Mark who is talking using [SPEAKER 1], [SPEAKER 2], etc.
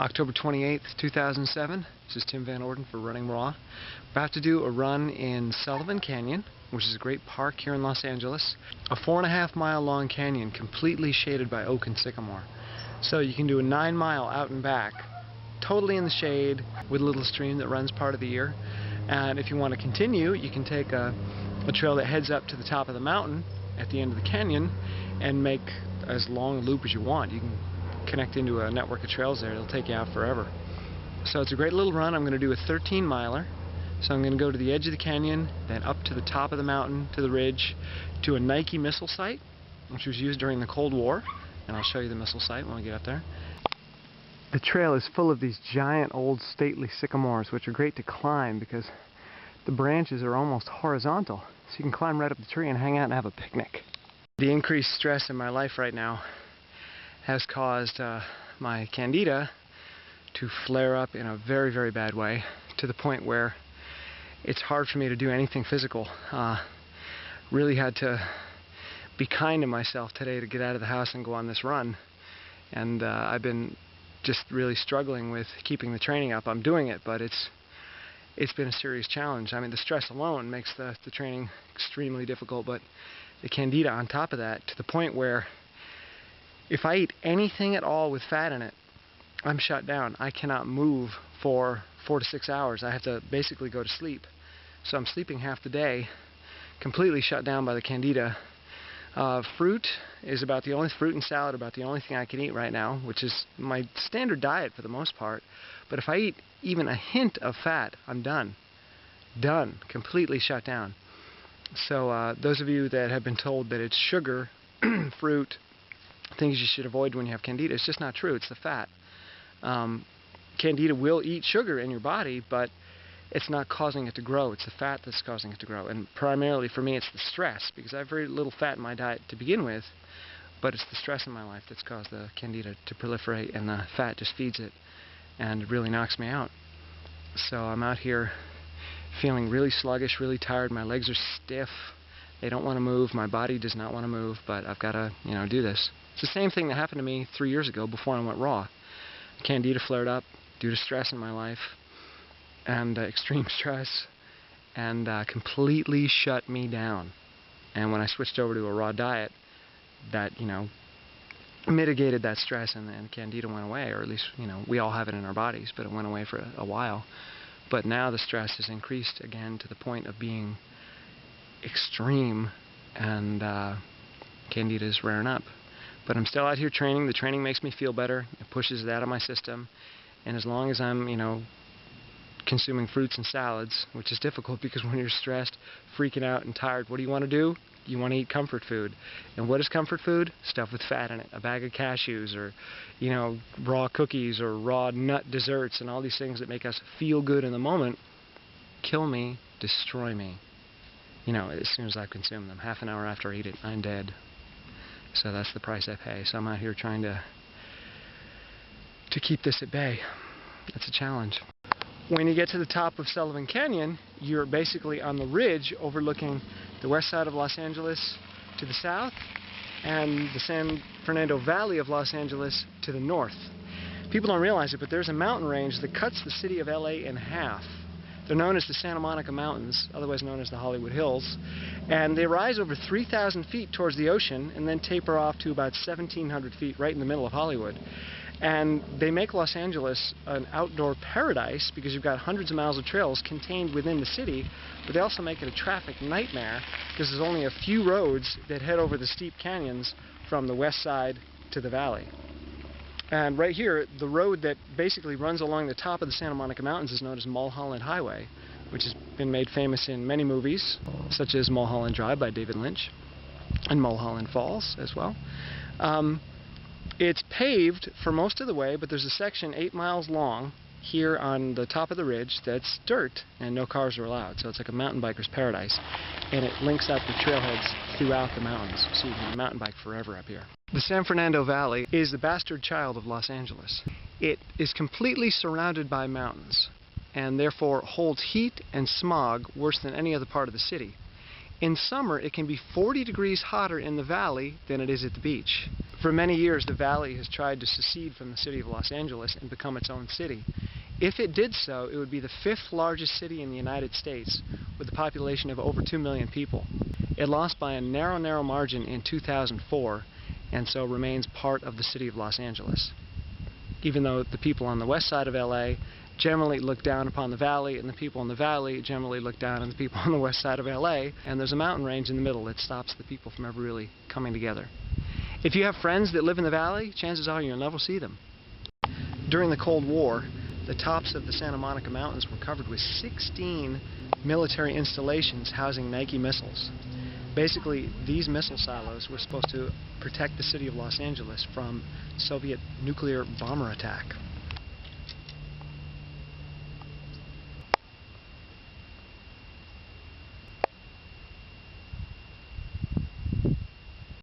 [SPEAKER 1] October 28th, 2007. This is Tim Van Orden for Running Raw. About to do a run in Sullivan Canyon, which is a great park here in Los Angeles. A 4.5 mile long canyon completely shaded by oak and sycamore. So you can do a 9 mile out and back, totally in the shade, with a little stream that runs part of the year. And if you want to continue, you can take a trail that heads up to the top of the mountain at the end of the canyon and make as long a loop as you want. You can connect into a network of trails there. It'll take you out forever. So it's a great little run. I'm going to do a 13 miler. So I'm going to go to the edge of the canyon, then up to the top of the mountain, to the ridge, to a Nike missile site, which was used during the Cold War. And I'll show you the missile site when we get up there. The trail is full of these giant old stately sycamores, which are great to climb because the branches are almost horizontal. So you can climb right up the tree and hang out and have a picnic. The increased stress in my life right now has caused my candida to flare up in a very, very bad way, to the point where it's hard for me to do anything physical. Really had to be kind to myself today to get out of the house and go on this run. And I've been just really struggling with keeping the training up. I'm doing it, but it's been a serious challenge. I mean, the stress alone makes the training extremely difficult, but the candida on top of that, to the point where if I eat anything at all with fat in it, I'm shut down. I cannot move for 4 to 6 hours. I have to basically go to sleep. So I'm sleeping half the day, completely shut down by the candida. Fruit is about the only fruit and salad, about the only thing I can eat right now, which is my standard diet for the most part. But if I eat even a hint of fat, I'm done. Done. Completely shut down. So those of you that have been told that it's sugar, fruit, things you should avoid when you have candida, it's just not true. It's the fat. Candida will eat sugar in your body, but it's not causing it to grow. It's the fat that's causing it to grow. And primarily for me, it's the stress, because I have very little fat in my diet to begin with, but it's the stress in my life that's caused the candida to proliferate, and the fat just feeds it and really knocks me out. So I'm out here feeling really sluggish, really tired. My legs are stiff. They don't want to move. My body does not want to move, but I've got to, do this. It's the same thing that happened to me 3 years ago before I went raw. Candida flared up due to stress in my life, and extreme stress, and completely shut me down. And when I switched over to a raw diet, that, mitigated that stress, and candida went away, or at least, we all have it in our bodies, but it went away for a while. But now the stress has increased again to the point of being extreme, and candida is rearing up. But I'm still out here training. The training makes me feel better. It pushes it out of my system. And as long as I'm, consuming fruits and salads, which is difficult because when you're stressed, freaking out, and tired, what do you want to do? You want to eat comfort food. And what is comfort food? Stuff with fat in it. A bag of cashews, or, raw cookies, or raw nut desserts, and all these things that make us feel good in the moment kill me, destroy me. As soon as I consume them. Half an hour after I eat it, I'm dead. So that's the price I pay. So I'm out here trying to keep this at bay. That's a challenge. When you get to the top of Sullivan Canyon, you're basically on the ridge overlooking the west side of Los Angeles to the south, and the San Fernando Valley of Los Angeles to the north. People don't realize it, but there's a mountain range that cuts the city of LA in half. They're known as the Santa Monica Mountains, otherwise known as the Hollywood Hills, and they rise over 3,000 feet towards the ocean and then taper off to about 1,700 feet right in the middle of Hollywood. And they make Los Angeles an outdoor paradise because you've got hundreds of miles of trails contained within the city, but they also make it a traffic nightmare because there's only a few roads that head over the steep canyons from the west side to the valley. And right here, the road that basically runs along the top of the Santa Monica Mountains is known as Mulholland Highway, which has been made famous in many movies, such as Mulholland Drive by David Lynch, and Mulholland Falls as well. It's paved for most of the way, but there's a section 8 miles long here on the top of the ridge that's dirt, and no cars are allowed. So it's like a mountain biker's paradise, and it links up with trailheads throughout the mountains, so you can mountain bike forever up here. The San Fernando Valley is the bastard child of Los Angeles. It is completely surrounded by mountains, and therefore holds heat and smog worse than any other part of the city. In summer, it can be 40 degrees hotter in the valley than it is at the beach. For many years, the valley has tried to secede from the city of Los Angeles and become its own city. If it did so, it would be the 5th largest city in the United States, with a population of over 2 million people. It lost by a narrow margin in 2004, and so remains part of the city of Los Angeles. Even though the people on the west side of LA generally look down upon the valley, and the people in the valley generally look down on the people on the west side of LA, and there's a mountain range in the middle that stops the people from ever really coming together. If you have friends that live in the valley, chances are you'll never see them. During the Cold War, the tops of the Santa Monica Mountains were covered with 16 military installations housing Nike missiles. Basically, these missile silos were supposed to protect the city of Los Angeles from Soviet nuclear bomber attack.